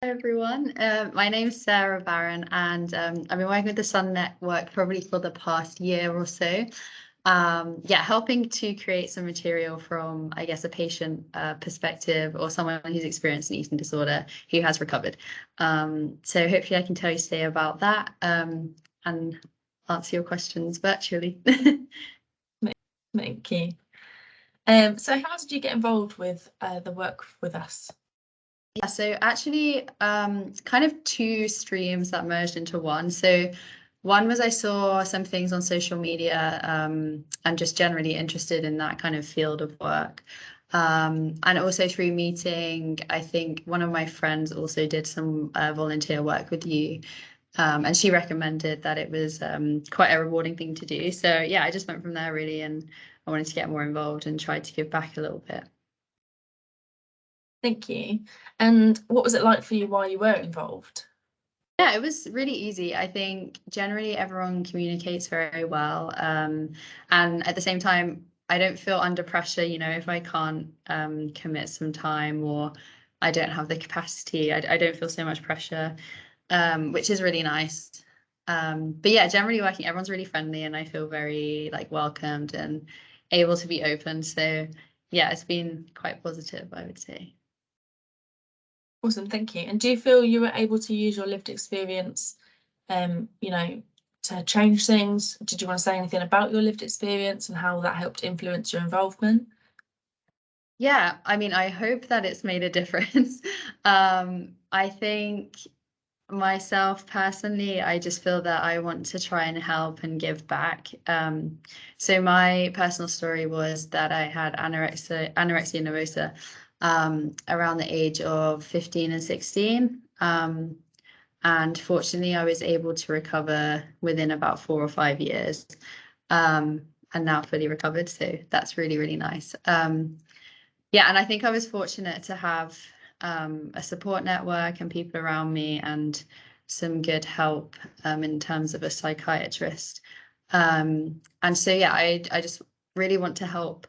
Hi everyone, my name's Sarah Barron and I've been working with the Sun Network probably for the past year or so. Helping to create some material from, I guess, a patient perspective or someone who's experienced an eating disorder who has recovered. So hopefully I can tell you today about that and answer your questions virtually. Thank you. So how did you get involved with the work with us? Yeah, so actually kind of two streams that merged into one. So one was I saw some things on social media and just generally interested in that kind of field of work. And also through meeting, I think one of my friends also did some volunteer work with you. And she recommended that it was quite a rewarding thing to do. So yeah, I just went from there really, and I wanted to get more involved and try to give back a little bit. Thank you. And what was it like for you while you were involved? Yeah, it was really easy. I think generally everyone communicates very well. And at the same time, I don't feel under pressure, if I can't commit some time or I don't have the capacity, I don't feel so much pressure, which is really nice. But yeah, generally working, everyone's really friendly and I feel very welcomed and able to be open. So yeah, it's been quite positive, I would say. Awesome, thank you. And do you feel you were able to use your lived experience, to change things? Did you want to say anything about your lived experience and how that helped influence your involvement? Yeah, I mean, I hope that it's made a difference. I think myself personally, I just feel that I want to try and help and give back. So my personal story was that I had anorexia nervosa around the age of 15 and 16. And fortunately, I was able to recover within about 4 or 5 years, and now fully recovered. So that's really, really nice. Yeah, and I think I was fortunate to have a support network and people around me and some good help in terms of a psychiatrist. And so, yeah, I just really want to help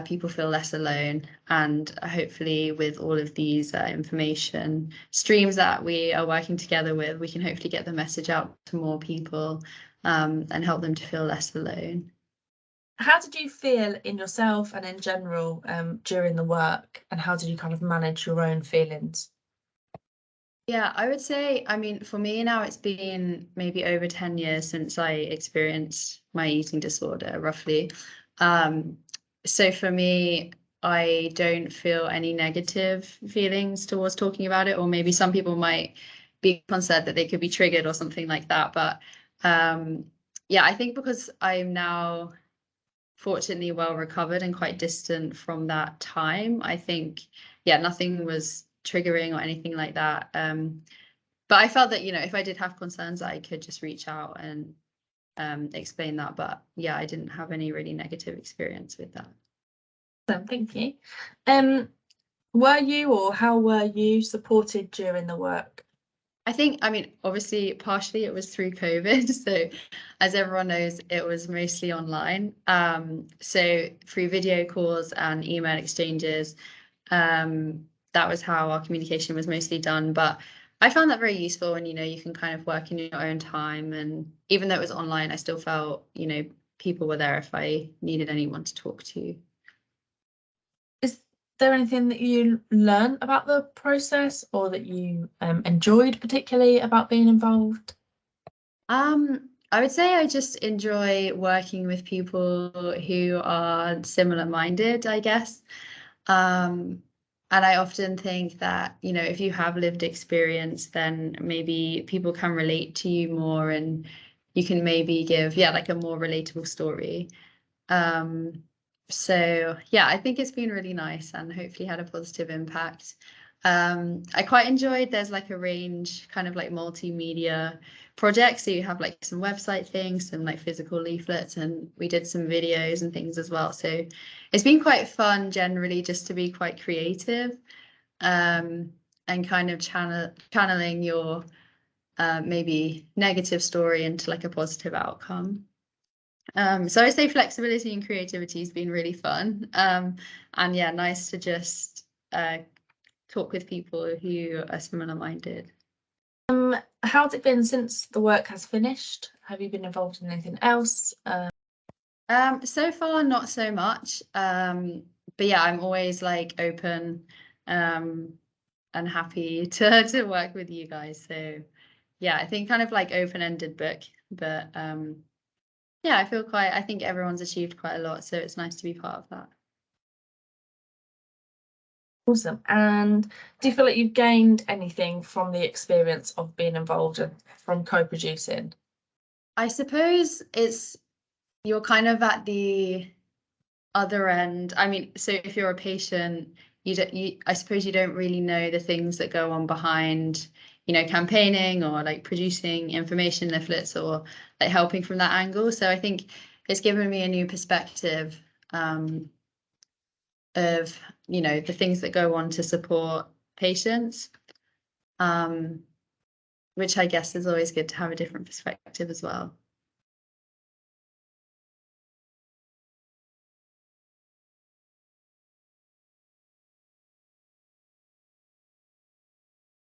people feel less alone. And hopefully with all of these information streams that we are working together with, we can hopefully get the message out to more people and help them to feel less alone. How did you feel in yourself and in general during the work, and how did you kind of manage your own feelings? Yeah, I would say, I mean, for me now, it's been maybe over 10 years since I experienced my eating disorder, roughly. So for me, I don't feel any negative feelings towards talking about it, or maybe some people might be concerned that they could be triggered or something like that. But yeah, I think because I'm now fortunately well recovered and quite distant from that time, I think, yeah, nothing was triggering or anything like that. But I felt that, if I did have concerns, I could just reach out and explain that. But yeah, I didn't have any really negative experience with that. Thank you. Were you, or how were you supported during the work? I mean, obviously, partially it was through COVID. So, as everyone knows, it was mostly online. So, through video calls and email exchanges, that was how our communication was mostly done. But I found that very useful, and you can kind of work in your own time. And even though it was online, I still felt people were there if I needed anyone to talk to. Is there anything that you learned about the process, or that you enjoyed particularly about being involved? I would say I just enjoy working with people who are similar minded, I guess. And I often think that, if you have lived experience, then maybe people can relate to you more and you can maybe give, yeah, like a more relatable story. So yeah, I think it's been really nice and hopefully had a positive impact. I quite enjoyed there's like a range kind of like multimedia projects. So you have like some website things, some like physical leaflets, and we did some videos and things as well. So it's been quite fun generally just to be quite creative and kind of channeling your maybe negative story into like a positive outcome. So I say flexibility and creativity has been really fun. And yeah, nice to just talk with people who are similar minded. How's it been since the work has finished? Have you been involved in anything else? So far, not so much. But yeah, I'm always like open and happy to work with you guys. So yeah, I think kind of like open-ended book, but yeah, I think everyone's achieved quite a lot, so it's nice to be part of that. Awesome. And do you feel like you've gained anything from the experience of being involved and from co-producing? I suppose you're kind of at the other end. I mean, so if you're a patient, I suppose you don't really know the things that go on behind, campaigning or like producing information leaflets or like helping from that angle. So I think it's given me a new perspective of, the things that go on to support patients, which I guess is always good to have a different perspective as well.